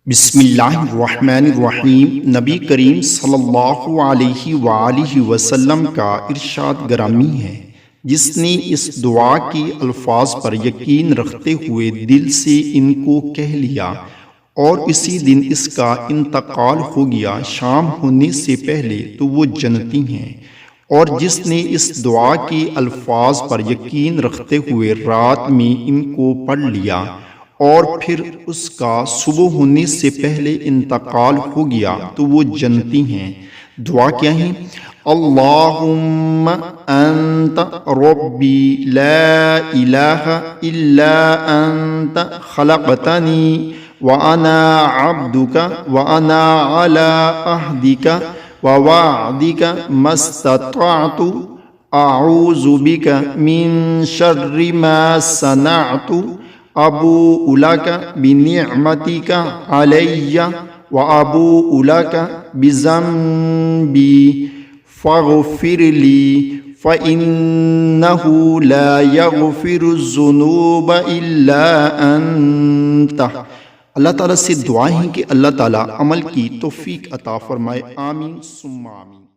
بسم اللہ الرحمن الرحیم۔ نبی کریم صلی اللہ علیہ وآلہ وسلم کا ارشاد گرامی ہے، جس نے اس دعا کے الفاظ پر یقین رکھتے ہوئے دل سے ان کو کہہ لیا اور اسی دن اس کا انتقال ہو گیا شام ہونے سے پہلے، تو وہ جنتی ہیں۔ اور جس نے اس دعا کے الفاظ پر یقین رکھتے ہوئے رات میں ان کو پڑھ لیا اور پھر اس کا صبح ہونے سے پہلے انتقال ہو گیا، تو وہ جنتی ہیں۔ دعا کیا ہے؟ اللہم انت ربی لا الہ الا انت خلقتنی وانا عبدک وانا علی عہدک ووعدک ما استطعت اعوذ بک من شر ما صنعت ابوء لک بنعمتک علی وابوء لک بذنبی فاغفر لی فإنہ لا یغفر الذنوب الا انت۔ اللہ تعالیٰ سے دعائیں ہیں کہ اللہ تعالیٰ عمل کی توفیق عطا فرمائے، آمین ثم آمین۔